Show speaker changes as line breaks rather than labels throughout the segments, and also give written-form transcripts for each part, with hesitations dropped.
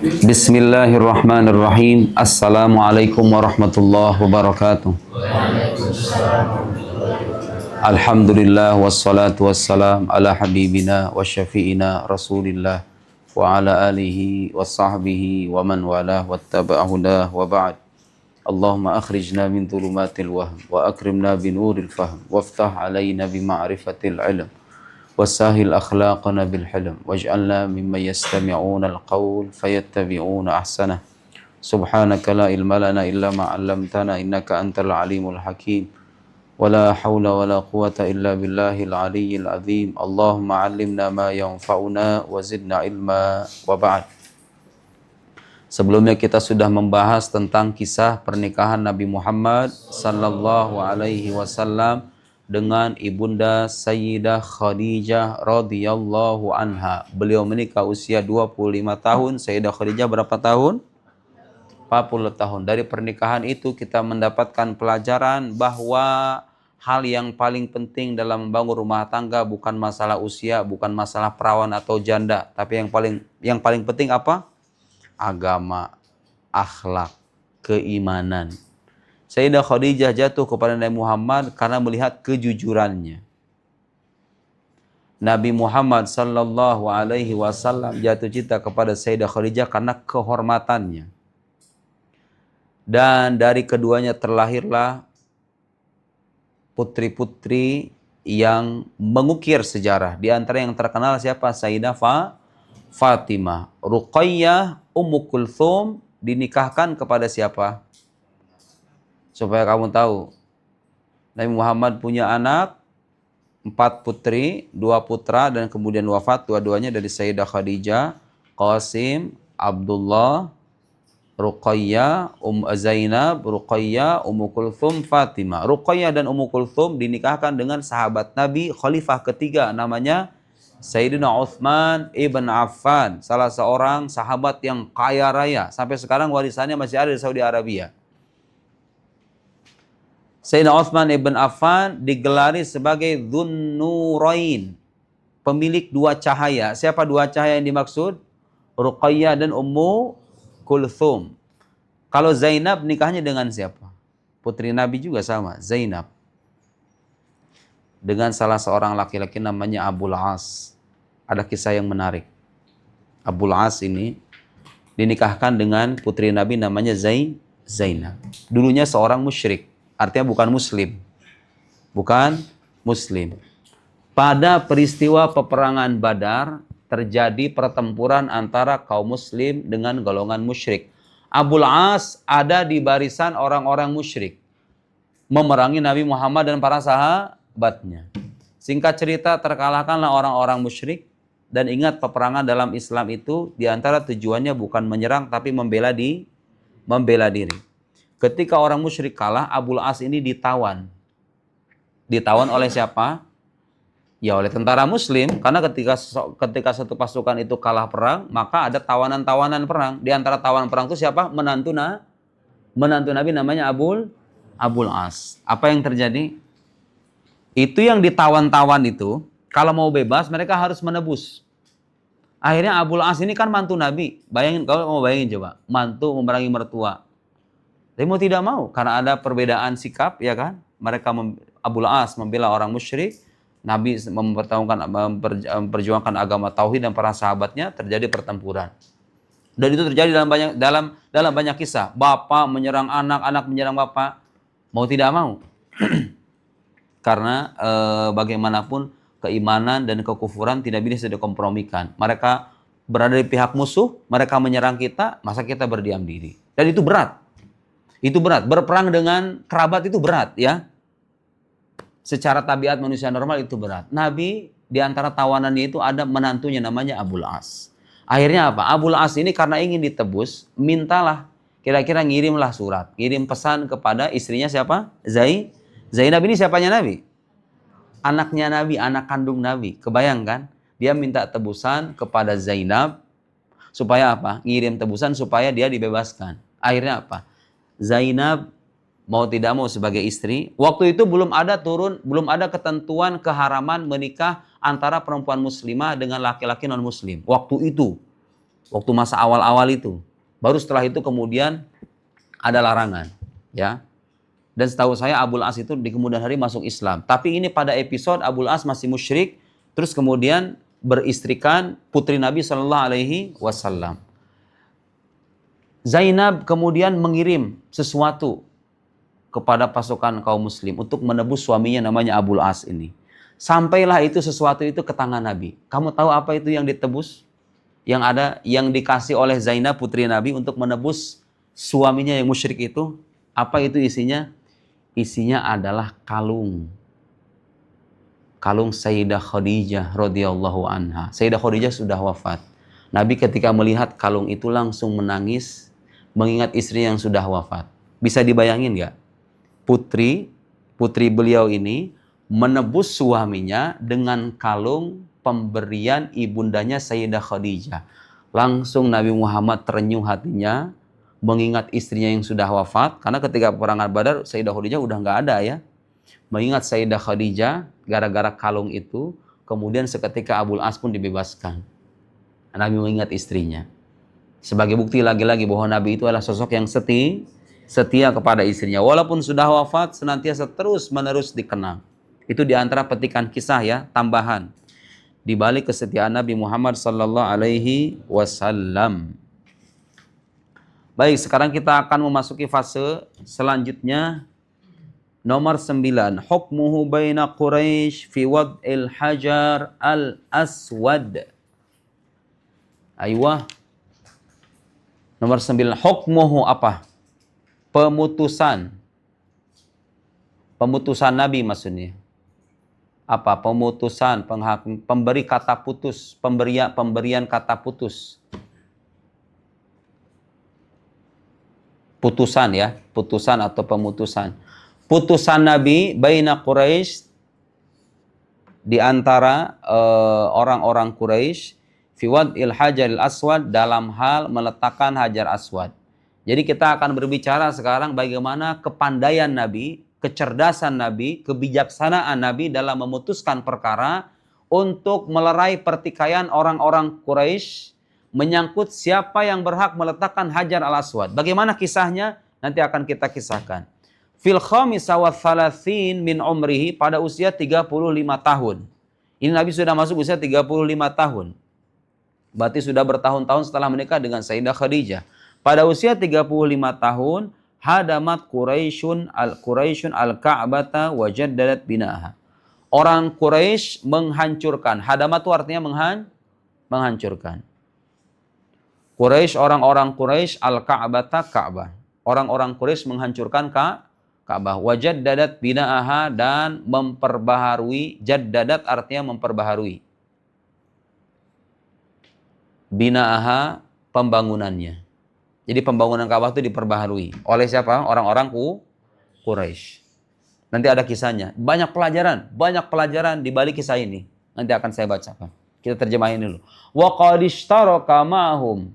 Bismillahirrahmanirrahim. Assalamualaikum warahmatullahi wabarakatuh. Alhamdulillah wassalatu wassalam ala habibina wa syafi'ina rasulillah wa ala alihi wa sahbihi wa man walah wattaba'a hudah wa ba'd. Allahumma akhrijna min dhulumatil wahm wa akrimna binuril fahm waftah alaina bima'rifatil ilm wasahil akhlaqana bil hilm waj'alna mimman yastami'una al-qawl fayattabi'una ahsanah. Subhanaka la ilma lana illa ma 'allamtana innaka antal alimul hakim. Wala haula wala quwata illa billahil aliyyil azim. Allahumma 'allimna ma yanfa'una wa zidna ilma wa ba'd. Sebelumnya kita sudah membahas tentang kisah pernikahan Nabi Muhammad sallallahu alaihi wasallam dengan ibunda Sayyidah Khadijah radhiyallahu anha. Beliau menikah usia 25 tahun, Sayyidah Khadijah berapa tahun? 40 tahun. Dari pernikahan itu kita mendapatkan pelajaran bahwa hal yang paling penting dalam membangun rumah tangga bukan masalah usia, bukan masalah perawan atau janda, tapi yang paling penting apa? Agama, akhlak, keimanan. Sayyidah Khadijah jatuh kepada Nabi Muhammad karena melihat kejujurannya. Nabi Muhammad sallallahu alaihi wasallam jatuh cinta kepada Sayyidah Khadijah karena kehormatannya. Dan dari keduanya terlahirlah putri-putri yang mengukir sejarah. Di antara yang terkenal siapa? Sayyidah Fatimah. Ruqayyah Ummu Kulthum dinikahkan kepada siapa? Supaya kamu tahu, Nabi Muhammad punya anak 4 putri, 2 putra dan kemudian wafat, dua-duanya dari Sayyidah Khadijah, Qasim, Abdullah, Ruqayyah, Zainab, Ruqayyah, Ummu Kulthum, Fatimah. Ruqayyah dan Ummu Kulthum dinikahkan dengan sahabat Nabi, khalifah ketiga, namanya Sayyidina Utsman ibn Affan, salah seorang sahabat yang kaya raya. Sampai sekarang warisannya masih ada di Saudi Arabia. Sayyidina Utsman ibn Affan digelari sebagai Dzunnurain, pemilik 2 cahaya. Siapa 2 cahaya yang dimaksud? Ruqayyah dan Ummu Kulthum. Kalau Zainab nikahnya dengan siapa? Putri Nabi juga sama, Zainab. Dengan salah seorang laki-laki namanya Abul As. Ada kisah yang menarik. Abul As ini dinikahkan dengan putri Nabi namanya Zainab. Dulunya seorang musyrik, artinya bukan muslim. Bukan muslim. Pada peristiwa peperangan Badar terjadi pertempuran antara kaum muslim dengan golongan musyrik. Abul As ada di barisan orang-orang musyrik, memerangi Nabi Muhammad dan para sahabatnya. Singkat cerita, terkalahkanlah orang-orang musyrik. Dan ingat, peperangan dalam Islam itu diantara tujuannya bukan menyerang tapi membela diri. Ketika orang musyrik kalah, Abul As ini ditawan. Ditawan oleh siapa? Ya oleh tentara muslim, karena ketika satu pasukan itu kalah perang, maka ada tawanan-tawanan perang. Di antara tawanan perang itu siapa? Menantu Nabi namanya Abul As. Apa yang terjadi? Itu yang ditawan-tawan itu, kalau mau bebas mereka harus menebus. Akhirnya Abul As ini kan mantu Nabi. Bayangin, kalau mau bayangin coba, mantu memerangi mertua. Tapi mau tidak mau, karena ada perbedaan sikap, ya kan? Abul As membela orang musyrik, Nabi memperjuangkan agama tauhid dan para sahabatnya, terjadi pertempuran. Dan itu terjadi dalam banyak kisah. Bapak menyerang anak, anak menyerang bapak. Mau tidak mau. Karena bagaimanapun keimanan dan kekufuran tidak bisa dikompromikan. Mereka berada di pihak musuh, mereka menyerang kita, masa kita berdiam diri. Dan itu berat. Itu berat. Berperang dengan kerabat itu berat, ya. Secara tabiat manusia normal itu berat. Nabi di antara tawanannya itu ada menantunya namanya Abul As. Akhirnya apa? Abul As ini karena ingin ditebus, mintalah, kira-kira ngirimlah surat, kirim pesan kepada istrinya siapa? Zainab ini siapanya Nabi? Anaknya Nabi, anak kandung Nabi. Kebayangkan? Dia minta tebusan kepada Zainab supaya apa? Ngirim tebusan supaya dia dibebaskan. Akhirnya apa? Zainab mau tidak mau sebagai istri, waktu itu belum ada ketentuan keharaman menikah antara perempuan muslimah dengan laki-laki non muslim. Waktu itu Waktu masa awal-awal itu. Baru setelah itu kemudian ada larangan, ya. Dan setahu saya Abul As itu di kemudian hari masuk Islam. Tapi ini pada episode Abul As masih musyrik, terus kemudian beristrikan putri Nabi Shallallahu Alaihi Wasallam. Zainab kemudian mengirim sesuatu kepada pasukan kaum muslim untuk menebus suaminya namanya Abul As ini. Sampailah itu sesuatu itu ke tangan Nabi. Kamu tahu apa itu yang ditebus? Yang dikasih oleh Zainab putri Nabi untuk menebus suaminya yang musyrik itu. Apa itu isinya? Isinya adalah kalung. Kalung Sayyidah Khadijah radhiyallahu anha. Sayyidah Khadijah sudah wafat. Nabi ketika melihat kalung itu langsung menangis, mengingat istri yang sudah wafat. Bisa dibayangin nggak? Putri beliau ini menebus suaminya dengan kalung pemberian ibundanya Sayyidah Khadijah. Langsung Nabi Muhammad terenyuh hatinya, mengingat istrinya yang sudah wafat, karena ketika peperangan Badar Sayyidah Khadijah udah nggak ada ya. Mengingat Sayyidah Khadijah gara-gara kalung itu, kemudian seketika Abul As pun dibebaskan. Nabi mengingat istrinya. Sebagai bukti lagi-lagi bahwa Nabi itu adalah sosok yang setia kepada istrinya. Walaupun sudah wafat, senantiasa terus-menerus dikenang. Itu diantara petikan kisah ya, tambahan. Di balik kesetiaan Nabi Muhammad sallallahu alaihi wasallam. Baik, sekarang kita akan memasuki fase selanjutnya. Nomor 9. Hukmuhu baina Quraisy fi wad'il hajar al-aswad. Aywa. Nomor 9. Hukmuhu apa? Pemutusan. Pemutusan Nabi maksudnya. Apa? Pemutusan, pemberi kata putus, pemberian kata putus. Putusan ya, putusan atau pemutusan. Putusan Nabi baina Quraisy, di antara orang-orang Quraisy, fi wad'il hajaril aswad, dalam hal meletakkan hajar aswad. Jadi kita akan berbicara sekarang bagaimana kepandaian Nabi, kecerdasan Nabi, kebijaksanaan Nabi dalam memutuskan perkara untuk melerai pertikaian orang-orang Quraisy menyangkut siapa yang berhak meletakkan hajar al-aswad. Bagaimana kisahnya? Nanti akan kita kisahkan. Fil khamisa wa thalathin min umrihi, pada usia 35 tahun. Ini Nabi sudah masuk usia 35 tahun. Berarti sudah bertahun-tahun setelah menikah dengan Sayyidah Khadijah. Pada usia 35 tahun, hadamat Quraisyun al-Ka'bata wa jaddadat bina'aha. Orang Quraisy menghancurkan. Hadamat itu artinya menghancurkan. Quraisy, orang-orang Quraisy, al-Ka'bata, Ka'bah. Orang-orang Quraisy menghancurkan Ka'bah. Wajaddadat bina'aha, dan memperbaharui. Jaddadat artinya memperbaharui. Bina'aha, pembangunannya. Jadi pembangunan Ka'bah itu diperbaharui. Oleh siapa? Orang-orang Quraisy. Nanti ada kisahnya. Banyak pelajaran di balik kisah ini. Nanti akan saya bacakan. Kita terjemahin dulu. Wa qad ishtaraka ma'hum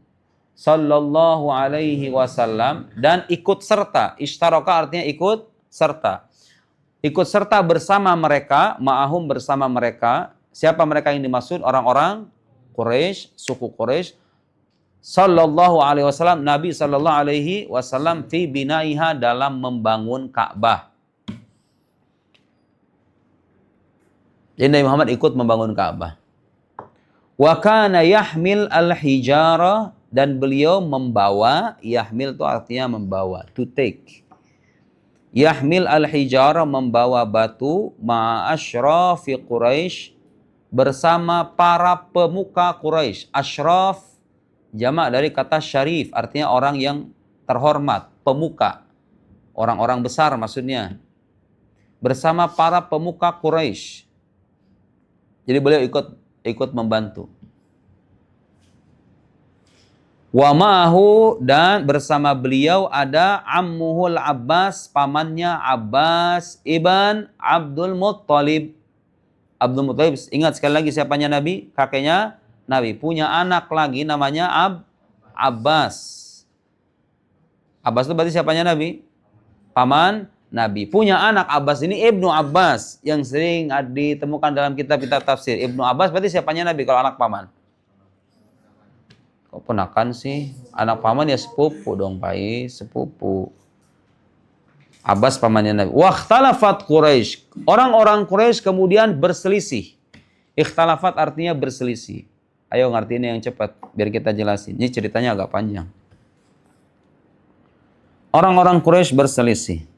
sallallahu alaihi wasallam, dan ikut serta. Ishtaraka artinya ikut serta. Ikut serta bersama mereka, ma'ahum bersama mereka. Siapa mereka yang dimaksud? Orang-orang Quraisy, suku Quraisy. Sallallahu alaihi wasallam, Nabi sallallahu alaihi wasallam fi binaiha, dalam membangun Ka'bah. Jadi Nabi Muhammad ikut membangun Ka'bah. Wa kana yahmil al-hijara, dan beliau membawa, yahmil itu artinya membawa, to take. Yahmil al-hijara, membawa batu, ma'asyrafi Quraisy, bersama para pemuka Quraisy. Asyraf jamak dari kata syarif, artinya orang yang terhormat, pemuka. Orang-orang besar maksudnya. Bersama para pemuka Quraisy. Jadi beliau ikut membantu. Wa ma'ahu, dan bersama beliau ada ammuhul Abbas, pamannya Abbas ibn Abdul Muttalib. Abdul Muttalib, ingat sekali lagi siapanya Nabi? Kakeknya Nabi. Punya anak lagi namanya Abbas. Abbas itu berarti siapanya Nabi? Paman Nabi. Punya anak Abbas ini Ibnu Abbas, yang sering ditemukan dalam kitab-kitab tafsir. Ibnu Abbas berarti siapanya Nabi kalau anak paman? Kok ponakan sih? Anak paman ya sepupu dong, Pai, sepupu. Abbas pamannya Nabi. Wakhtalafat Quraisy. Orang-orang Quraisy kemudian berselisih. Ikhtalafat artinya berselisih. Ayo ngertiin yang cepat biar kita jelasin. Ini ceritanya agak panjang. Orang-orang Quraisy berselisih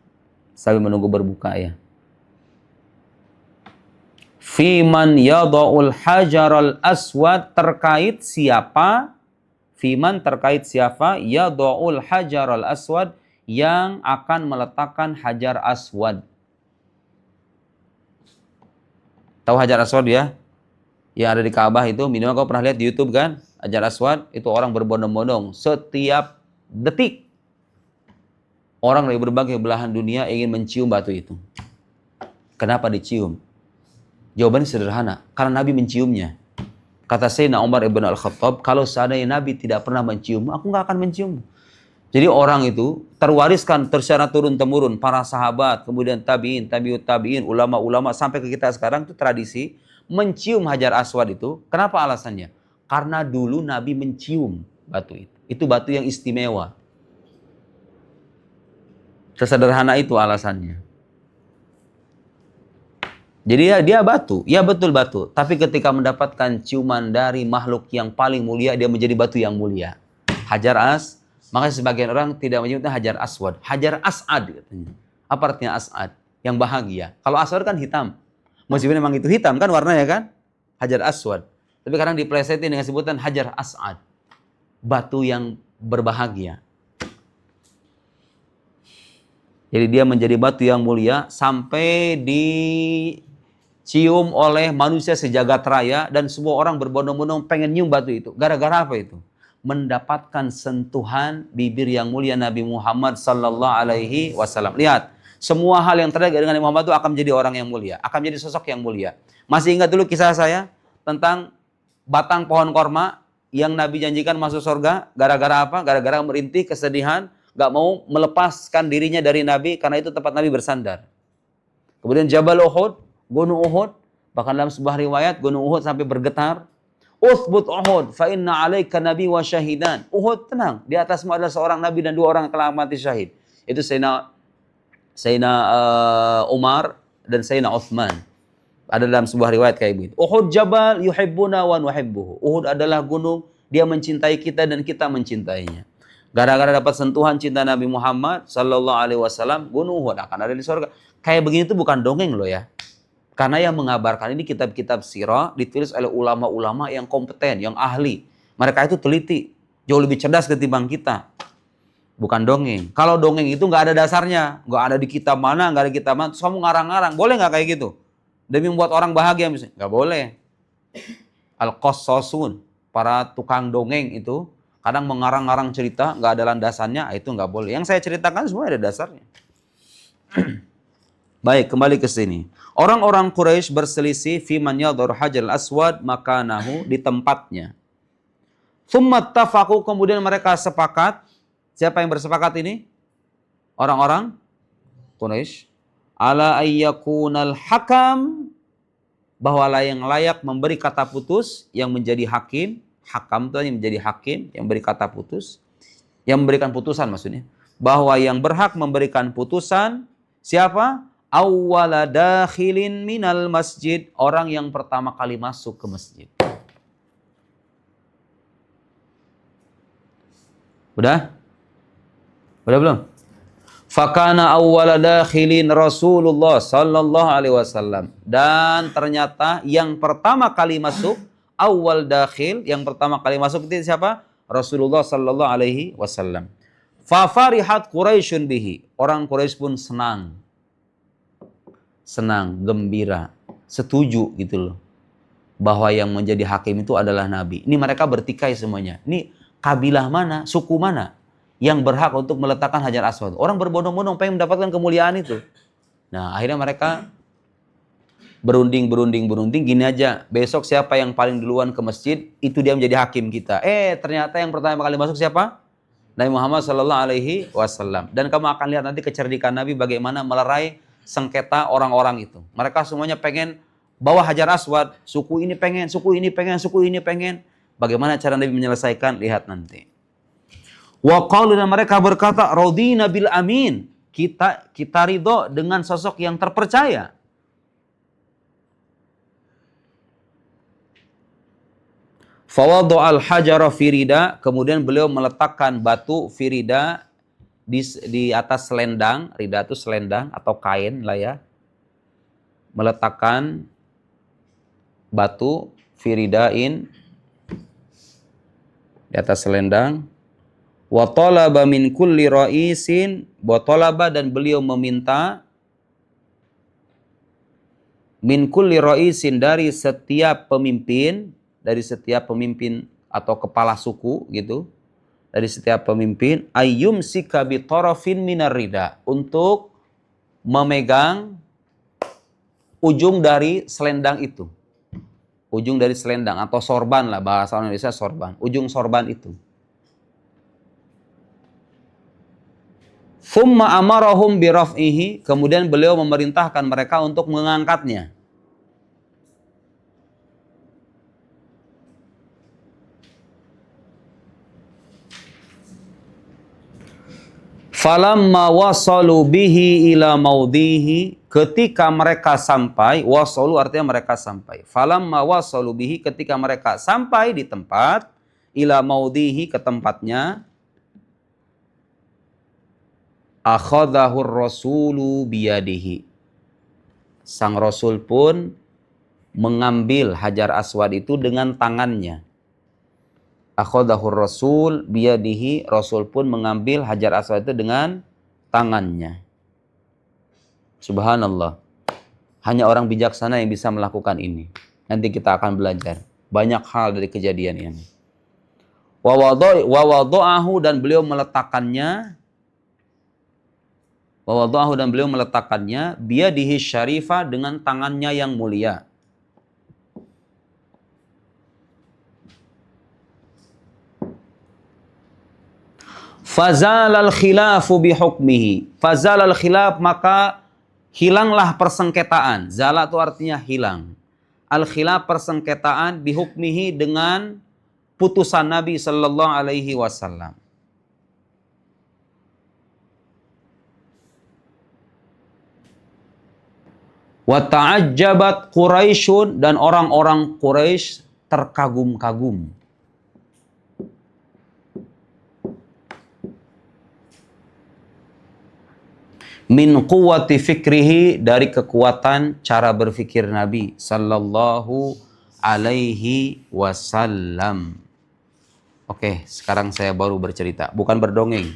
sambil menunggu berbuka ya. Fiman yada'ul hajaral aswad terkait siapa? Fiman terkait siapa? Yada'ul hajaral aswad yang akan meletakkan hajar aswad. Tahu hajar aswad ya? Yang ada di Ka'bah itu, minimal kau pernah lihat di YouTube kan? Hajar aswad itu orang berbondong-bondong setiap detik. Orang dari berbagai belahan dunia ingin mencium batu itu. Kenapa dicium? Jawabannya sederhana, karena Nabi menciumnya. Kata Sayyidina Umar ibn al-Khattab, kalau seandainya Nabi tidak pernah mencium, aku nggak akan mencium. Jadi orang itu terwariskan secara turun-temurun, para sahabat, kemudian tabi'in, tabi'ut tabi'in, ulama-ulama, sampai ke kita sekarang itu tradisi mencium hajar aswad itu. Kenapa alasannya? Karena dulu Nabi mencium batu itu. Itu batu yang istimewa. Sesederhana itu alasannya. Jadi dia batu, ya betul batu. Tapi ketika mendapatkan ciuman dari makhluk yang paling mulia, dia menjadi batu yang mulia. Hajar makanya sebagian orang tidak menyebutnya hajar aswad. Hajar as'ad katanya. Apa artinya as'ad? Yang bahagia. Kalau aswad kan hitam. Meskipun memang itu hitam kan warnanya kan? Hajar aswad. Tapi kadang diplesetin dengan sebutan hajar as'ad. Batu yang berbahagia. Jadi dia menjadi batu yang mulia sampai dicium oleh manusia sejagat raya dan semua orang berbondong-bondong pengen nyium batu itu. Gara-gara apa itu? Mendapatkan sentuhan bibir yang mulia Nabi Muhammad sallallahu alaihi wasallam. Lihat, semua hal yang terkait dengan Nabi Muhammad itu akan menjadi orang yang mulia, akan menjadi sosok yang mulia. Masih ingat dulu kisah saya tentang batang pohon korma yang Nabi janjikan masuk surga, gara-gara apa? Gara-gara merintih kesedihan, gak mau melepaskan dirinya dari Nabi karena itu tempat Nabi bersandar. Kemudian Jabal Uhud, Gunung Uhud, bahkan dalam sebuah riwayat Gunung Uhud sampai bergetar. Uthbut Uhud, fa inna alaika nabi wa syahidan. Uhud tenang, di atasmu adalah seorang nabi dan dua orang yang telah mati syahid. Itu Sayyidina Umar dan Sayyidina Uthman. Ada dalam sebuah riwayat kayak begitu. Uhud jabal yuhibbuna wa nuhibbuhu. Uhud adalah gunung, dia mencintai kita dan kita mencintainya. Gara-gara dapat sentuhan cinta Nabi Muhammad sallallahu alaihi wasallam, gunung Uhud akan ada di surga. Kayak begini tuh bukan dongeng loh ya. Karena yang mengabarkan ini kitab-kitab sirah ditulis oleh ulama-ulama yang kompeten, yang ahli. Mereka itu teliti, jauh lebih cerdas ketimbang kita. Bukan dongeng. Kalau dongeng itu nggak ada dasarnya, nggak ada di kitab mana, nggak ada di kitab mana. Terus kamu ngarang-ngarang, boleh nggak kayak gitu? Demi membuat orang bahagia misalnya, nggak boleh. Al-Qassasun, para tukang dongeng itu kadang mengarang-arang cerita, nggak ada landasannya, itu nggak boleh. Yang saya ceritakan semua ada dasarnya. Baik, kembali ke sini. Orang-orang Quraisy berselisih fi man yadhur hajar aswad makanahu, di tempatnya. Tsumma tafaqu, kemudian mereka sepakat. Siapa yang bersepakat ini? Orang-orang Quraisy. Ala ayyakunal hakam, bahwa yang layak memberi kata putus, yang menjadi hakim. Hakam itu yang menjadi hakim, yang memberi kata putus. Yang memberikan putusan maksudnya. Bahwa yang berhak memberikan putusan, siapa? Awwala dakhilin minal masjid, orang yang pertama kali masuk ke masjid. Udah? Udah belum? Fakana awwala dakhilin Rasulullah sallallahu alaihi wasallam. Dan ternyata yang pertama kali masuk, awal dakhil, yang pertama kali masuk itu siapa? Rasulullah sallallahu alaihi wasallam. Fa farihat Quraisyun bihi. Orang Quraisy pun senang, gembira, setuju gitu loh. Bahwa yang menjadi hakim itu adalah Nabi. Ini mereka bertikai semuanya. Ini kabilah mana, suku mana yang berhak untuk meletakkan hajar aswad. Orang berbondong-bondong pengen mendapatkan kemuliaan itu. Nah akhirnya mereka berunding, gini aja. Besok siapa yang paling duluan ke masjid, itu dia menjadi hakim kita. Ternyata yang pertama kali masuk siapa? Nabi Muhammad sallallahu alaihi wasallam. Dan kamu akan lihat nanti kecerdikan Nabi bagaimana melerai sengketa orang-orang itu. Mereka semuanya pengen bawa hajar aswad. Suku ini pengen, suku ini pengen, suku ini pengen. Bagaimana cara Nabi menyelesaikan? Lihat nanti. Wa qalu, dan mereka berkata, radina bil amin. Kita ridho dengan sosok yang terpercaya. Fawadha'al hajara firida, kemudian beliau meletakkan batu firida di atas selendang. Rida itu selendang atau kain lah ya. Meletakkan batu firidain di atas selendang. Wa talaba min kulli ra'isin, wa talaba, dan beliau meminta min kulli ra'isin, dari setiap pemimpin atau kepala suku gitu, dari setiap pemimpin, ayyum sika bi tarafin minar rida, untuk memegang ujung dari selendang itu. Ujung dari selendang atau sorban lah, bahasa Indonesia sorban. Ujung sorban itu. Thumma amarahum biraf'ihi, kemudian beliau memerintahkan mereka untuk mengangkatnya. Falamma wasalu bihi ila maudhihi, ketika mereka sampai, wasalu artinya mereka sampai. Falamma wasalu bihi, ketika mereka sampai di tempat, ila maudhihi, ke tempatnya, akhadhahur rasulu biyadihi, sang rasul pun mengambil Hajar Aswad itu dengan tangannya. Akhadhahur rasul biyadihi, rasul pun mengambil Hajar Aswad itu dengan tangannya. Subhanallah. Hanya orang bijaksana yang bisa melakukan ini. Nanti kita akan belajar banyak hal dari kejadian ini. Wa wada'ahu, dan beliau meletakkannya. Wa wada'ahu, dan beliau meletakkannya biyadihi syarifah, dengan tangannya yang mulia. Fazalal khilafu bihukmihi. Fazalal khilaf, maka hilanglah persengketaan. Zala itu artinya hilang. Al khilaf, persengketaan, bihukmihi, dengan putusan Nabi sallallahu alaihi wasallam. Wa ta'ajjabat Quraisyun, dan orang-orang Quraisy terkagum-kagum. Min quwwati fikrihi, dari kekuatan cara berfikir Nabi sallallahu alaihi wasallam. Oke, sekarang saya baru bercerita, bukan berdongeng.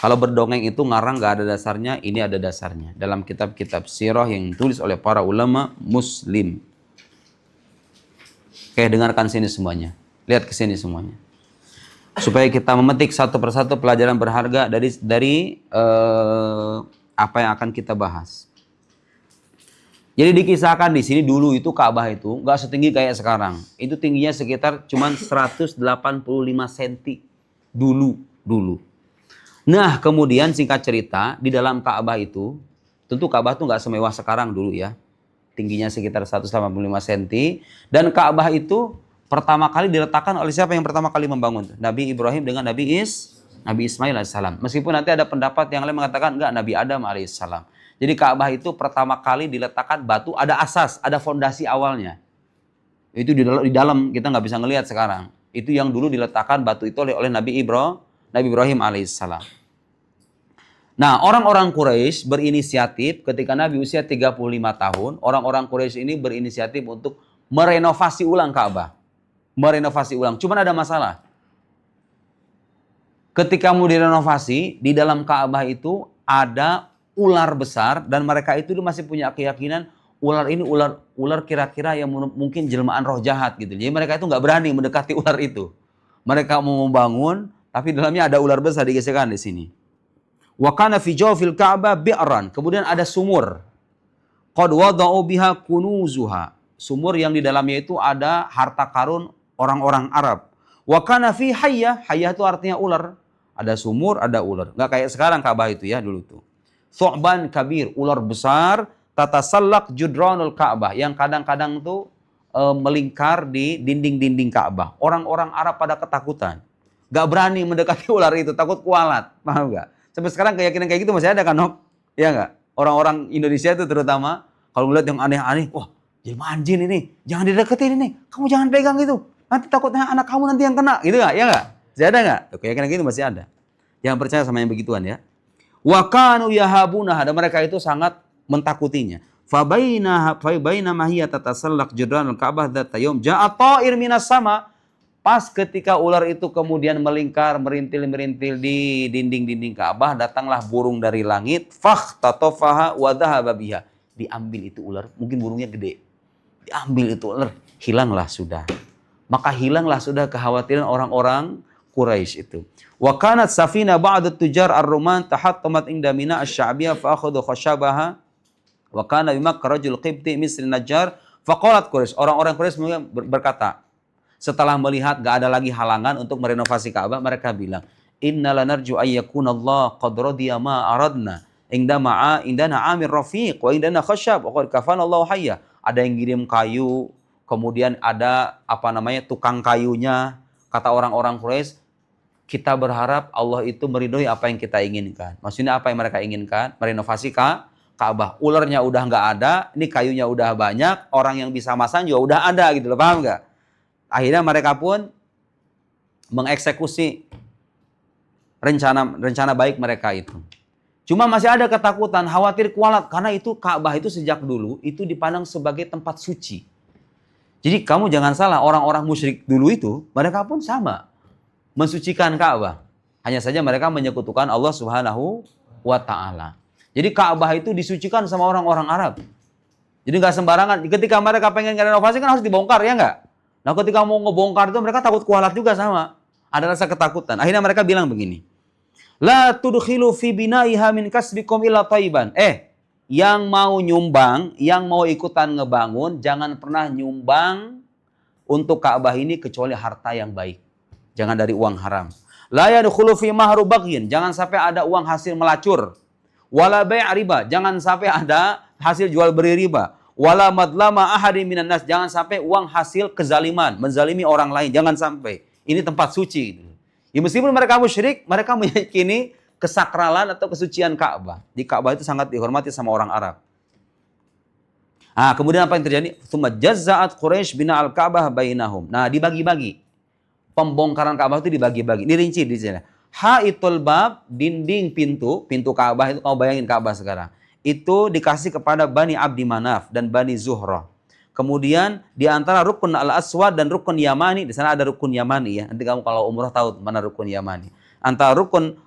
Kalau berdongeng itu ngarang nggak ada dasarnya, ini ada dasarnya. Dalam kitab-kitab sirah yang ditulis oleh para ulama muslim. Oke, dengarkan sini semuanya. Lihat ke sini semuanya. Supaya kita memetik satu persatu pelajaran berharga dari apa yang akan kita bahas. Jadi dikisahkan di sini dulu itu Ka'bah itu nggak setinggi kayak sekarang. Itu tingginya sekitar cuman 185 cm dulu. Nah, kemudian singkat cerita, di dalam Ka'bah itu, tentu Ka'bah itu nggak semewah sekarang dulu ya. Tingginya sekitar 185 cm. Dan Ka'bah itu pertama kali diletakkan oleh siapa yang pertama kali membangun? Nabi Ibrahim dengan Nabi Ismail alaihissalam. Meskipun nanti ada pendapat yang lain mengatakan enggak, Nabi Adam alaihissalam. Jadi Ka'bah itu pertama kali diletakkan batu, ada asas, ada fondasi awalnya. Itu di dalam kita nggak bisa ngelihat sekarang. Itu yang dulu diletakkan batu itu oleh Nabi Ibrahim alaihissalam. Nah, orang-orang Quraisy berinisiatif ketika Nabi usia 35 tahun, orang-orang Quraisy ini berinisiatif untuk merenovasi ulang Ka'bah. Merenovasi ulang. Cuman ada masalah. Ketika mau direnovasi, di dalam Ka'bah itu ada ular besar, dan mereka itu masih punya keyakinan ular ini ular kira-kira yang mungkin jelmaan roh jahat gitu. Jadi mereka itu nggak berani mendekati ular itu. Mereka mau membangun, tapi dalamnya ada ular besar, digeserkan di sini. Wa kana fi jawfil Ka'bah bi'ran, kemudian ada sumur. Qad wada'u biha kunuzuha. Sumur yang di dalamnya itu ada harta karun orang-orang Arab. Wa kana fi hayyah, hayyah itu artinya ular. Ada sumur, ada ular. Nggak kayak sekarang Ka'bah itu ya dulu tuh. Thu'ban kabir, ular besar, tatasallaq judranul Ka'bah, yang kadang-kadang tuh melingkar di dinding-dinding Ka'bah. Orang-orang Arab pada ketakutan. Gak berani mendekati ular itu, takut kualat. Paham gak? Sampai sekarang keyakinan kayak gitu masih ada kan, Nok? Iya nggak? Orang-orang Indonesia itu terutama, kalau melihat yang aneh-aneh, wah, jelmaan jin ini, jangan dideketin ini, kamu jangan pegang itu, nanti takutnya anak kamu nanti yang kena, gitu nggak? Ya nggak? Masih ada nggak? Keyakinan gitu masih ada. Jangan percaya sama yang begituan ya. Wa kanu yahabunah, dan mereka itu sangat mentakutinya. Fa baina ma hiya tatasallaq jadran al-Ka'bah dzata yaum ja'a ta'ir minas sama. Pas ketika ular itu kemudian melingkar, merintil-merintil di dinding-dinding Ka'bah, datanglah burung dari langit, fakhtatafaha wa dhahaba biha. Diambil itu ular, mungkin burungnya gede. Diambil itu ular, hilanglah sudah. Maka hilanglah sudah kekhawatiran orang-orang Quraisy itu. Wa kanat safina ba'd at-tujar ar-ruman tahattamat inda Mina asy-Sya'biyah fa akhadhu khashabaha wa kana bi Makkah rajul qibti misri Najjar faqalat Quraisy. Orang-orang Quraisy berkata, setelah melihat gak ada lagi halangan untuk merenovasi Ka'bah, mereka bilang, "Inna lanarju ayyakuna Allah qad radiya ma aradna indana amir rafiq wa indana khashab wa qad kafana Allah hayya." Ada yang ngirim kayu, kemudian ada tukang kayunya. Kata orang-orang Quraisy, kita berharap Allah itu meridhoi apa yang kita inginkan. Maksudnya apa yang mereka inginkan? Merenovasi Ka'bah. Ularnya udah nggak ada, ini kayunya udah banyak, orang yang bisa masang juga udah ada gitu loh, paham nggak? Akhirnya mereka pun mengeksekusi rencana baik mereka itu. Cuma masih ada ketakutan, khawatir kualat, karena itu Ka'bah itu sejak dulu itu dipandang sebagai tempat suci. Jadi kamu jangan salah, orang-orang musyrik dulu itu mereka pun sama mensucikan Ka'bah. Hanya saja mereka menyekutukan Allah Subhanahu wa Ta'ala. Jadi Ka'bah itu disucikan sama orang-orang Arab. Jadi nggak sembarangan. Ketika mereka pengen renovasi kan harus dibongkar, ya nggak? Nah ketika mau ngebongkar itu mereka takut kualat juga sama. Ada rasa ketakutan. Akhirnya mereka bilang begini. La tudkhilu fi bina'iha min kasbikum illa thayyiban. Yang mau nyumbang, yang mau ikutan ngebangun, jangan pernah nyumbang untuk Ka'bah ini kecuali harta yang baik. Jangan dari uang haram. La yadkhulu fi mahru baghyin. Jangan sampai ada uang hasil melacur. Wala bai' riba. Jangan sampai ada hasil jual beli riba. Wala madlama ahadin minan nas, jangan sampai uang hasil kezaliman, menzalimi orang lain, jangan sampai. Ini tempat suci. Ya, meskipun mereka musyrik, mereka meyakini kesakralan atau kesucian Ka'bah. Di Ka'bah itu sangat dihormati sama orang Arab. Kemudian apa yang terjadi? Tsumma jazza'at Quraisy bina al-Ka'bah bainahum. Nah, dibagi-bagi. Pembongkaran Ka'bah itu dibagi-bagi. Dirinci di sini. Haitul bab, dinding pintu Ka'bah itu, kamu bayangin Ka'bah sekarang. Itu dikasih kepada Bani Abdi Manaf dan Bani Zuhrah. Kemudian di antara rukun Al-Aswad dan rukun Yamani, di sana ada rukun Yamani ya. Nanti kamu kalau umrah tahu mana rukun Yamani. Antara rukun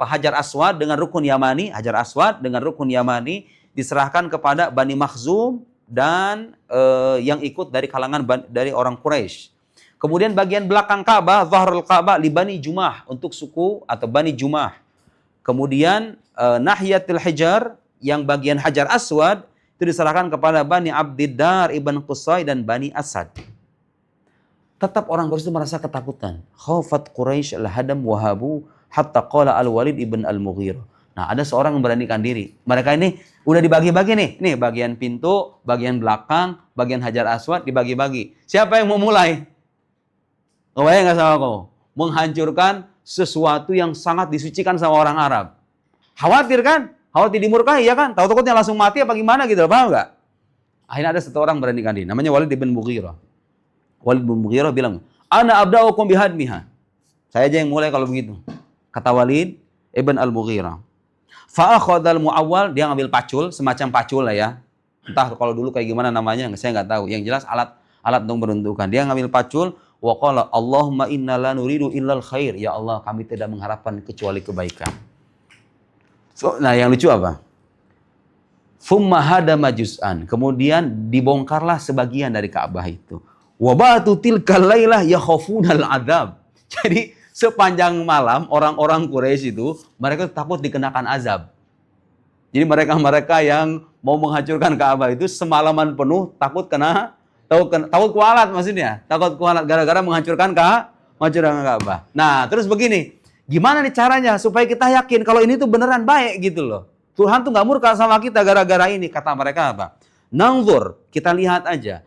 Hajar Aswad dengan rukun Yamani, Hajar Aswad dengan rukun Yamani diserahkan kepada Bani Makhzum dan yang ikut dari kalangan dari orang Quraisy. Kemudian bagian belakang Ka'bah, Zahrul Ka'bah li Bani Jumah untuk suku atau Bani Jumah. Kemudian Nahiyatul Hajar yang bagian Hajar Aswad itu diserahkan kepada Bani Abdiddar Ibn Qusay dan Bani Asad. Tetap orang Quraisy itu merasa ketakutan. Khafat Quraisy al-hadam wahabu hatta qala al-Walid ibn al-Mughirah. Nah, ada seorang yang beranikan diri. Mereka ini udah dibagi-bagi nih. Nih bagian pintu, bagian belakang, bagian Hajar Aswad dibagi-bagi. Siapa yang mau mulai? Kebayang nggak sama kamu? Menghancurkan sesuatu yang sangat disucikan sama orang Arab. Khawatir kan? Khawatir dimurkai, ya kan? Tahu-takutnya langsung mati apa gimana gitu, paham nggak? Akhirnya ada satu orang beranikan diri, namanya Walid bin Mughirah. Walid bin Mughirah bilang, "Ana abda'ukum bihadmiha." Saya aja yang mulai kalau begitu. Kata Walid ibn al-Mughirah. Fa akhadhal muawwal, dia ngambil pacul, semacam pacul lah ya. Entah kalau dulu kayak gimana namanya, saya nggak tahu. Yang jelas alat untuk menentukan. Dia ngambil pacul, wa qala, "Allahumma inna la nuridu illal khair." Ya Allah, kami tidak mengharapkan kecuali kebaikan. Nah, yang lucu apa? Thumma hadama juz'an. Kemudian dibongkarlah sebagian dari Ka'bah itu. Wa batu tilkal lailah yakhafunal adzab. Jadi sepanjang malam orang-orang Quraisy itu mereka takut dikenakan azab. Jadi mereka yang mau menghancurkan Ka'bah itu semalaman penuh takut takut kualat maksudnya. Takut kualat gara-gara menghancurkan Ka'bah. Nah, terus begini. Gimana nih caranya supaya kita yakin kalau ini tuh beneran baik gitu loh. Tuhan tuh nggak murka sama kita gara-gara ini. Kata mereka apa? Nangzur, kita lihat aja.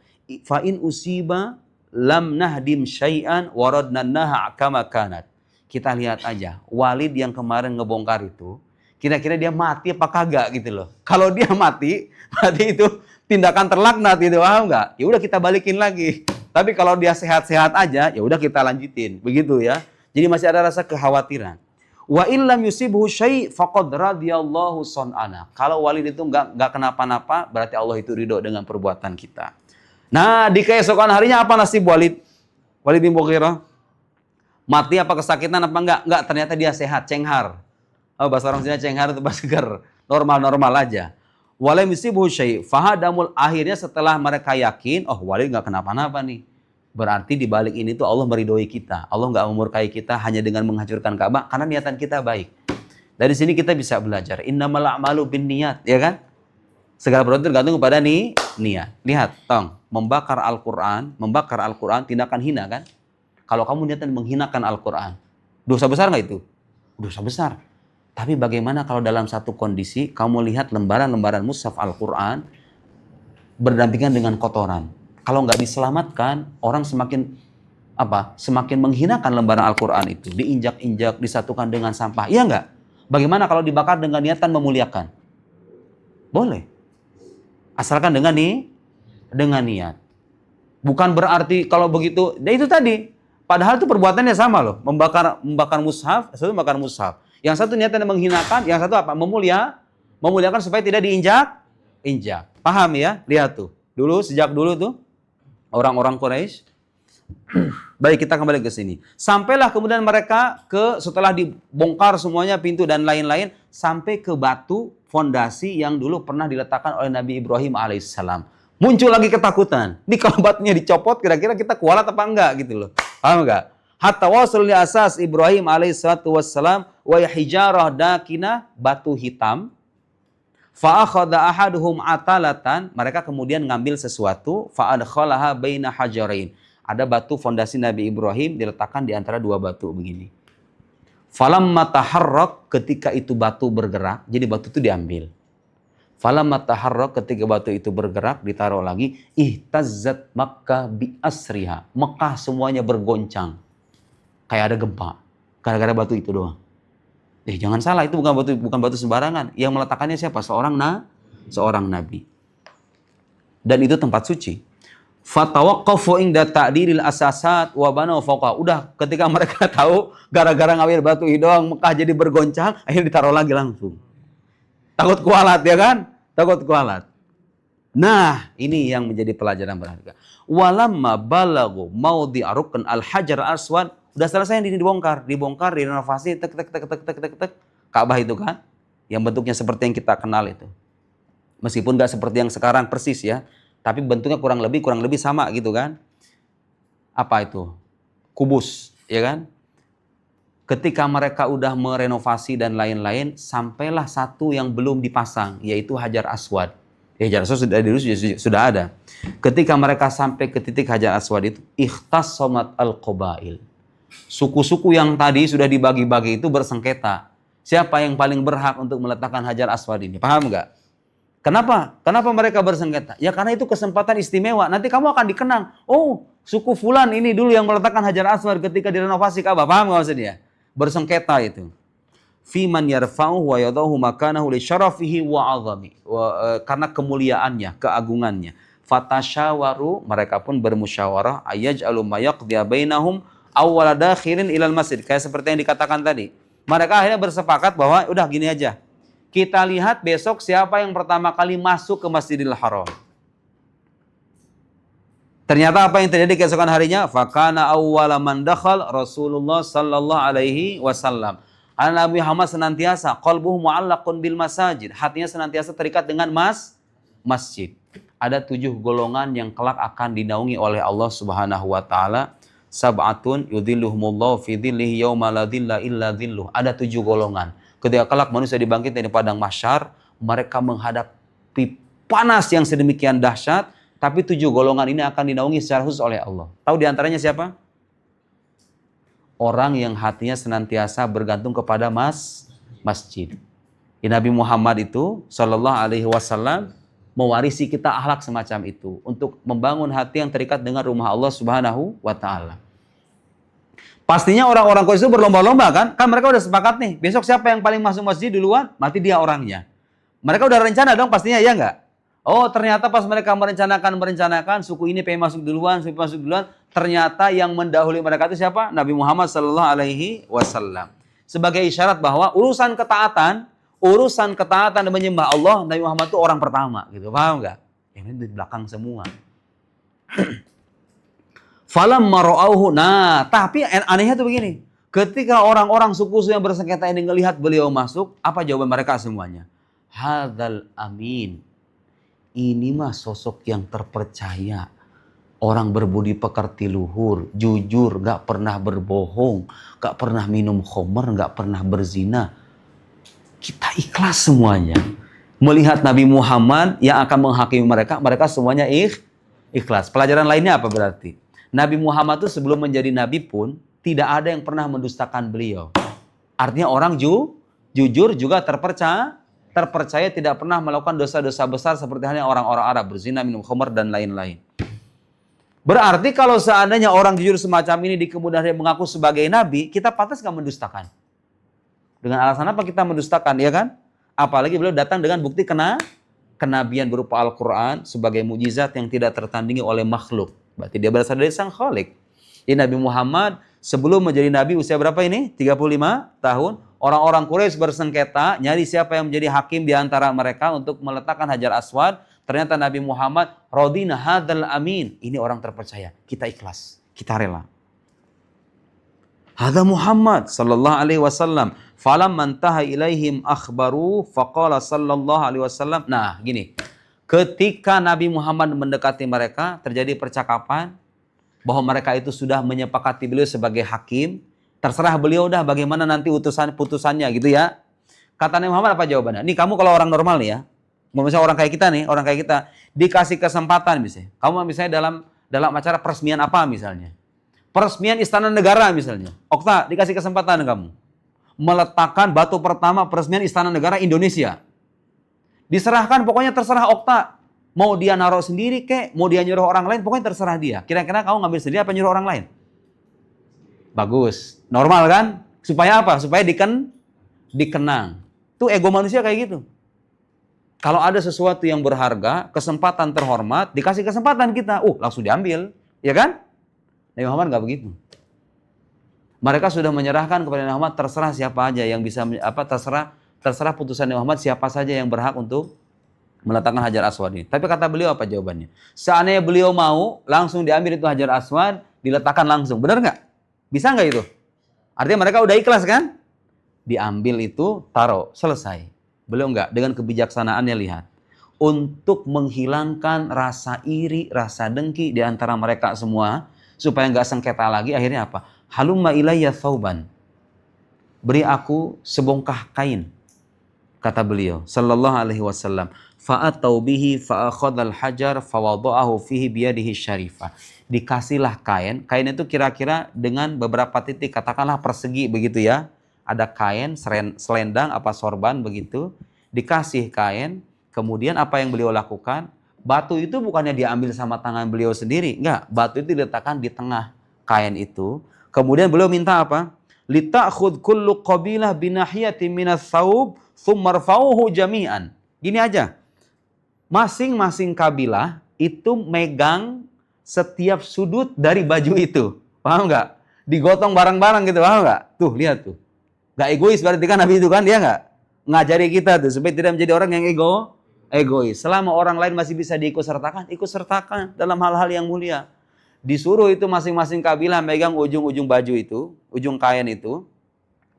fa in usiba lam nahdim syai'an waradnannaha kama kanat. Kita lihat aja, Walid yang kemarin ngebongkar itu, kira-kira dia mati apa kagak gitu loh. Kalau dia mati, berarti itu tindakan terlaknat gitu, paham nggak? Ya udah kita balikin lagi. Tapi kalau dia sehat-sehat aja, ya udah kita lanjutin, begitu ya. Jadi masih ada rasa kekhawatiran. Wa illam yusibhu syai' faqad radiyallahu son'ana. Kalau Walid itu nggak kenapa-napa, berarti Allah itu ridho dengan perbuatan kita. Nah, di keesokan harinya apa nasib Walid? Walid bin Mughirah mati apa kesakitan apa enggak? Enggak, ternyata dia sehat, cenghar. Oh, bahasa orang sini cenghar itu bahasa segar, normal-normal aja. Walam yusibhu syai', fahadamul, akhirnya setelah mereka yakin, oh Walid enggak kenapa-napa nih. Berarti di balik ini tuh Allah meridhoi kita. Allah enggak memurkai kita hanya dengan menghancurkan Ka'bah karena niatan kita baik. Dari sini kita bisa belajar innamal a'malu binniyat, ya kan? Segala perbuatan tergantung kepada niat. Lihat, tong, membakar Al-Qur'an tindakan hina kan? Kalau kamu niatan menghinakan Al-Qur'an, dosa besar nggak itu? Dosa besar. Tapi bagaimana kalau dalam satu kondisi kamu lihat lembaran-lembaran mushaf Al-Qur'an berdampingan dengan kotoran? Kalau nggak diselamatkan, orang semakin menghinakan lembaran Al-Qur'an itu, diinjak-injak, disatukan dengan sampah. Iya nggak? Bagaimana kalau dibakar dengan niatan memuliakan? Boleh. Asalkan dengan niat. Bukan berarti kalau begitu, ya itu tadi. Padahal itu perbuatannya sama loh. Membakar mushaf, satu membakar mushaf. Yang satu niatnya menghinakan, yang satu apa? Memuliakan supaya tidak diinjak. Paham ya? Lihat tuh. Sejak dulu tuh orang-orang Quraisy. Baik, kita kembali ke sini. Sampailah kemudian mereka setelah dibongkar semuanya pintu dan lain-lain, sampai ke batu fondasi yang dulu pernah diletakkan oleh Nabi Ibrahim alaihissalam. Muncul lagi ketakutan. Ini kalau batunya dicopot, kira-kira kita kualat apa enggak gitu loh. Paham enggak? Hatta wasul li asas Ibrahim alaihissalatu wassalam wa hijarah dakina, batu hitam. Fa akhadha ahaduhum atalatan, mereka kemudian ngambil sesuatu, fa adkhalaha baina hajarain. Ada batu fondasi Nabi Ibrahim diletakkan di antara dua batu begini. Falamma taharrak, ketika itu batu bergerak, jadi batu itu diambil. Falamma taharrak, ketika batu itu bergerak, ditaruh lagi, ihtazzat Makkah bi asriha. Mekah semuanya bergoncang. Kayak ada gempa. Gara-gara batu itu doang. Jangan salah, itu bukan batu sembarangan. Yang meletakkannya siapa? Seorang nabi. Dan itu tempat suci. Fatawaqqafu inda ta'diril asasat wa banaw fawqa. Udah, ketika mereka tahu gara-gara ngambil batu itu doang Mekah jadi bergoncang, akhirnya ditaruh lagi langsung. Takut kualat ya kan? Takut kualat. Nah, ini yang menjadi pelajaran berharga. Walamma balagu maudhi'a rukn al-hajar aswad, udah selesai yang dibongkar, direnovasi, tek. Ka'bah itu kan, yang bentuknya seperti yang kita kenal itu. Meskipun nggak seperti yang sekarang persis ya, tapi bentuknya kurang lebih sama gitu kan. Apa itu? Kubus, ya kan? Ketika mereka udah merenovasi dan lain-lain, sampailah satu yang belum dipasang, yaitu Hajar Aswad. Hajar Aswad sudah ada. Ketika mereka sampai ke titik Hajar Aswad itu, ikhtassamat al-qabail. Suku-suku yang tadi sudah dibagi-bagi itu bersengketa. Siapa yang paling berhak untuk meletakkan Hajar Aswad ini? Paham nggak? Kenapa? Kenapa mereka bersengketa? Ya karena itu kesempatan istimewa. Nanti kamu akan dikenang. Oh, suku Fulan ini dulu yang meletakkan Hajar Aswad ketika direnovasi Ka'bah. Paham nggak maksudnya? Bersengketa itu. Fiman yarfa'uhu wa yadahu makanahu li syarafihi wa 'azami. Karena kemuliaannya, keagungannya. Fatasyawaru, mereka pun bermusyawarah, ayaj'alu ma yaqdiya bainahum awwala dakhirin ilal masjid. Kayak seperti yang dikatakan tadi. Mereka akhirnya bersepakat bahwa udah gini aja. Kita lihat besok siapa yang pertama kali masuk ke Masjidil Haram. Ternyata apa yang terjadi keesokan harinya? Fakana awwala man dakhal Rasulullah sallallahu alaihi wasallam. Nabi Muhammad senantiasa qalbuhu mu'allaqun bil masajid. Hatinya senantiasa terikat dengan masjid. Ada 7 golongan yang kelak akan dinaungi oleh Allah Subhanahu wa taala. Sab'atun yudhilluhumullahu fi dhillihi yauma la dhilla illa dhilluh. Ada 7 golongan. Ketika kelak manusia dibangkitkan di padang mahsyar, mereka menghadapi panas yang sedemikian dahsyat, tapi 7 golongan ini akan dinaungi secara khusus oleh Allah. Tahu di antaranya siapa? Orang yang hatinya senantiasa bergantung kepada masjid. Nabi Muhammad itu sallallahu alaihi wasallam mewarisi kita akhlak semacam itu untuk membangun hati yang terikat dengan rumah Allah Subhanahu wa taala. Pastinya orang-orang Quraisy itu berlomba-lomba kan? Kan mereka udah sepakat nih, besok siapa yang paling masuk masjid duluan, mati dia orangnya. Mereka udah rencana dong pastinya, ya enggak? Oh, ternyata pas mereka merencanakan suku ini pengen masuk duluan, suku masuk duluan, ternyata yang mendahului mereka itu siapa? Nabi Muhammad sallallahu alaihi wasallam. Sebagai isyarat bahwa urusan ketaatan dan menyembah Allah, Nabi Muhammad itu orang pertama, gitu. Paham enggak? Yang ini di belakang semua. Falam marauhu. Nah, tapi anehnya tuh begini. Ketika orang-orang suku yang bersengketa ini ngelihat beliau masuk, apa jawaban mereka semuanya? Hadzal amin. Ini mah sosok yang terpercaya. Orang berbudi pekerti luhur, jujur, gak pernah berbohong, gak pernah minum khamr, gak pernah berzina. Kita ikhlas semuanya. Melihat Nabi Muhammad yang akan menghakimi mereka, mereka semuanya ikhlas. Pelajaran lainnya apa berarti? Nabi Muhammad itu sebelum menjadi nabi pun tidak ada yang pernah mendustakan beliau. Artinya orang jujur juga terpercaya tidak pernah melakukan dosa-dosa besar seperti halnya orang-orang Arab, berzina, minum khamr dan lain-lain. Berarti kalau seandainya orang jujur semacam ini di kemudian hari mengaku sebagai nabi, kita pantas nggak mendustakan? Dengan alasan apa kita mendustakan, ya kan? Apalagi beliau datang dengan bukti kenabian berupa Al-Quran sebagai mukjizat yang tidak tertandingi oleh makhluk. Berarti dia berasal dari Sang Khalik. Ini Nabi Muhammad sebelum menjadi nabi usia berapa ini? 35 tahun. Orang-orang Quraisy bersengketa nyari siapa yang menjadi hakim di antara mereka untuk meletakkan Hajar Aswad. Ternyata Nabi Muhammad radina hadzal amin. Ini orang terpercaya. Kita ikhlas, kita rela. Hadza Muhammad sallallahu alaihi wasallam. Falam mantaha ilaihim akhbaru faqala sallallahu alaihi wasallam. Nah, gini. Ketika Nabi Muhammad mendekati mereka, terjadi percakapan bahwa mereka itu sudah menyepakati beliau sebagai hakim. Terserah beliau dah bagaimana nanti putusannya gitu ya. Kata Nabi Muhammad apa jawabannya? Nih kamu kalau orang normal nih ya, misalnya orang kayak kita nih, orang kayak kita dikasih kesempatan misalnya. Kamu misalnya dalam acara peresmian apa misalnya? Peresmian Istana Negara misalnya. Okta, dikasih kesempatan kamu meletakkan batu pertama peresmian Istana Negara Indonesia. Diserahkan, pokoknya terserah Okta. Mau dia naruh sendiri kek, mau dia nyuruh orang lain, pokoknya terserah dia. Kira-kira kamu ngambil sendiri apa nyuruh orang lain? Bagus. Normal kan? Supaya apa? Supaya dikenang. Tuh ego manusia kayak gitu. Kalau ada sesuatu yang berharga, kesempatan terhormat, dikasih kesempatan kita, langsung diambil. Ya kan? Nabi Muhammad nggak begitu. Mereka sudah menyerahkan kepada Nabi Muhammad, terserah siapa aja yang bisa, terserah putusan Nabi Muhammad siapa saja yang berhak untuk meletakkan Hajar Aswad ini. Tapi kata beliau apa jawabannya? Seandainya beliau mau, langsung diambil itu Hajar Aswad, diletakkan langsung. Benar nggak? Bisa nggak itu? Artinya mereka udah ikhlas kan? Diambil itu, taruh, selesai. Beliau nggak, dengan kebijaksanaannya lihat. Untuk menghilangkan rasa iri, rasa dengki di antara mereka semua, supaya nggak sengketa lagi, akhirnya apa? Halumma ilayya thawban. Beri aku sebongkah kain. Kata beliau sallallahu alaihi wasallam, fa'atau bihi fa'akhadhal hajar fawada'ahu fihi biyadihi syarifah. Dikasihlah kain itu kira-kira dengan beberapa titik, katakanlah persegi begitu ya. Ada kain selendang apa sorban begitu, dikasih kain, kemudian apa yang beliau lakukan? Batu itu bukannya diambil sama tangan beliau sendiri, enggak, batu itu diletakkan di tengah kain itu. Kemudian beliau minta apa? Lita'khudh kullu qabilah binahiyatin minas thawb thumma rfa'uhu jami'an. Gini aja. Masing-masing kabilah itu megang setiap sudut dari baju itu. Paham nggak? Digotong bareng-bareng gitu, paham nggak? Tuh, lihat tuh. Nggak egois berarti kan Nabi itu kan, dia nggak? Ngajari kita tuh supaya tidak menjadi orang yang egois. Selama orang lain masih bisa ikut sertakan dalam hal-hal yang mulia. Disuruh itu masing-masing kabilah megang ujung-ujung baju itu, ujung kain itu.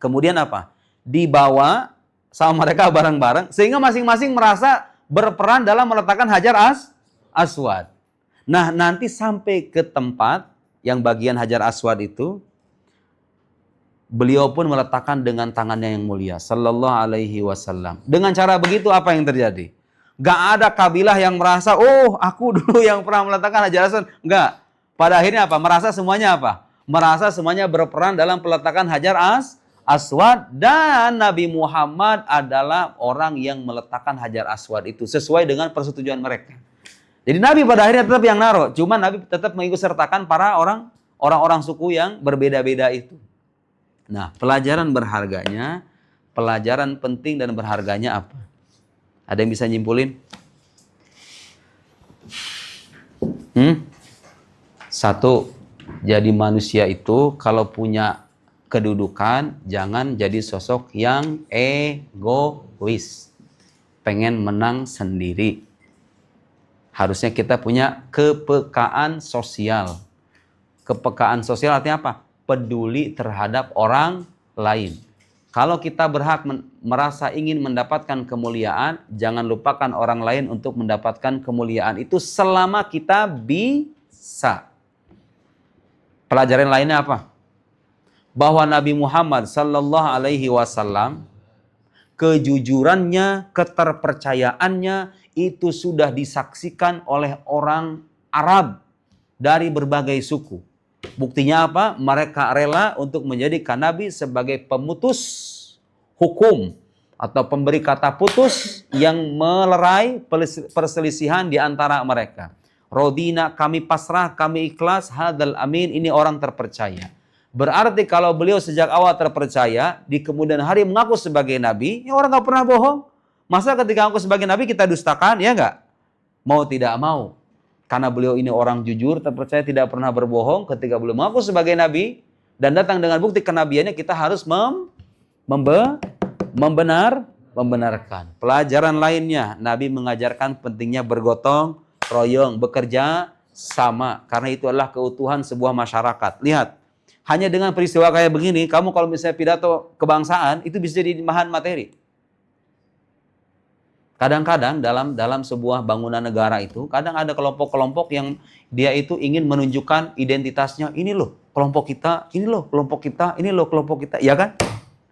Kemudian apa? Dibawa sama mereka bareng-bareng sehingga masing-masing merasa berperan dalam meletakkan Hajar Aswad. Nah, nanti sampai ke tempat yang bagian Hajar Aswad itu, beliau pun meletakkan dengan tangannya yang mulia sallallahu alaihi wasallam. Dengan cara begitu apa yang terjadi? Gak ada kabilah yang merasa, aku dulu yang pernah meletakkan Hajar Aswad. Enggak. Pada akhirnya apa? Merasa semuanya apa? Merasa semuanya berperan dalam peletakan Hajar Aswad, dan Nabi Muhammad adalah orang yang meletakkan Hajar Aswad itu sesuai dengan persetujuan mereka. Jadi Nabi pada akhirnya tetap yang naruh, cuma Nabi tetap mengikut sertakan para orang-orang suku yang berbeda-beda itu. Nah, pelajaran berharganya, pelajaran penting dan berharganya apa? Ada yang bisa nyimpulin? Satu, jadi manusia itu kalau punya kedudukan, jangan jadi sosok yang egois, pengen menang sendiri. Harusnya kita punya kepekaan sosial. Kepekaan sosial artinya apa? Peduli terhadap orang lain. Kalau kita berhak merasa ingin mendapatkan kemuliaan, jangan lupakan orang lain untuk mendapatkan kemuliaan itu selama kita bisa. Pelajaran lainnya apa? Bahwa Nabi Muhammad sallallahu alaihi wasallam, kejujurannya, keterpercayaannya itu sudah disaksikan oleh orang Arab dari berbagai suku. Buktinya apa? Mereka rela untuk menjadikan Nabi sebagai pemutus hukum atau pemberi kata putus yang melerai perselisihan di antara mereka. Rodina, kami pasrah, kami ikhlas, hadal amin, ini orang terpercaya. Berarti kalau beliau sejak awal terpercaya, di kemudian hari mengaku sebagai Nabi, ya orang gak pernah bohong. Masa ketika aku sebagai Nabi kita dustakan? Ya enggak? Mau tidak mau. Karena beliau ini orang jujur, terpercaya, tidak pernah berbohong. Ketika beliau mengaku sebagai Nabi dan datang dengan bukti kenabiannya, kita harus membenarkan. Pelajaran lainnya, Nabi mengajarkan pentingnya bergotong royong, bekerja sama. Karena itu adalah keutuhan sebuah masyarakat. Lihat, hanya dengan peristiwa kayak begini, kamu kalau misalnya pidato kebangsaan, itu bisa jadi bahan materi. Kadang-kadang dalam sebuah bangunan negara itu, kadang ada kelompok-kelompok yang dia itu ingin menunjukkan identitasnya. Ini loh kelompok kita, ini loh kelompok kita, ini loh kelompok kita. Ya kan?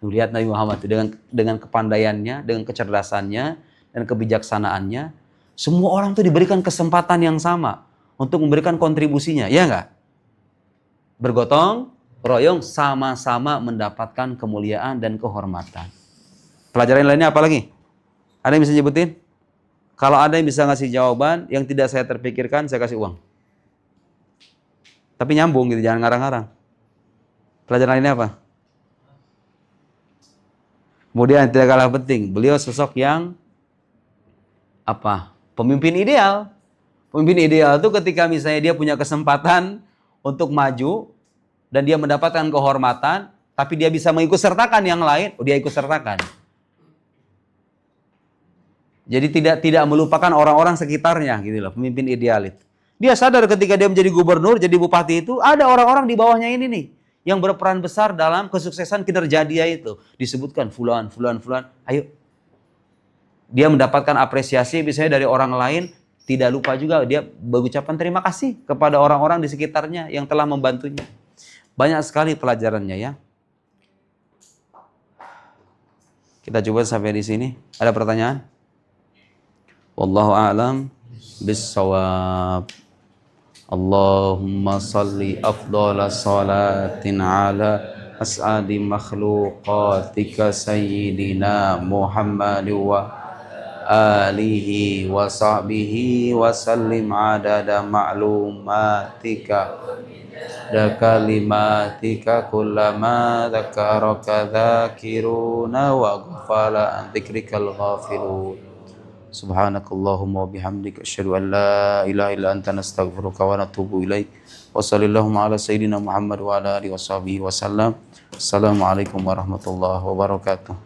Lihat Nabi Muhammad itu dengan kepandaiannya, dengan kecerdasannya, dan kebijaksanaannya. Semua orang tuh diberikan kesempatan yang sama untuk memberikan kontribusinya. Ya enggak? Bergotong royong, sama-sama mendapatkan kemuliaan dan kehormatan. Pelajaran lainnya apa lagi? Ada yang bisa nyebutin? Kalau ada yang bisa ngasih jawaban yang tidak saya terpikirkan, saya kasih uang. Tapi nyambung gitu, jangan ngarang-ngarang. Pelajaran lainnya apa? Kemudian tidak kalah penting, beliau sosok yang apa? Pemimpin ideal. Pemimpin ideal itu ketika misalnya dia punya kesempatan untuk maju dan dia mendapatkan kehormatan, tapi dia bisa mengikut sertakan yang lain, dia ikut sertakan. Jadi tidak melupakan orang-orang sekitarnya gitu loh, pemimpin ideal itu. Dia sadar ketika dia menjadi gubernur, jadi bupati itu, ada orang-orang di bawahnya ini nih yang berperan besar dalam kesuksesan kinerja dia itu. Disebutkan fulan. Ayo. Dia mendapatkan apresiasi misalnya dari orang lain, tidak lupa juga dia berucapan terima kasih kepada orang-orang di sekitarnya yang telah membantunya. Banyak sekali pelajarannya ya. Kita coba sampai di sini. Ada pertanyaan? Wallahu a'lam bis-shawab. Allahumma salli afdhala salatin ala as'adi makhluqatika sayyidina Muhammad wa alihi wa sahbihi wa sallim adada ma'lumatika da kalimatika kullama dzakaraka dzakiruna wa ghafala an dzikrikal ghafilun. Subhanakallahumma wa bihamdika asyhadu an la ilaha illa anta nastaghfiruka wa natubu ilaik. Wa sallallahu ala sayyidina Muhammad wa ala alihi washabihi wasallam. Assalamualaikum warahmatullahi wabarakatuh.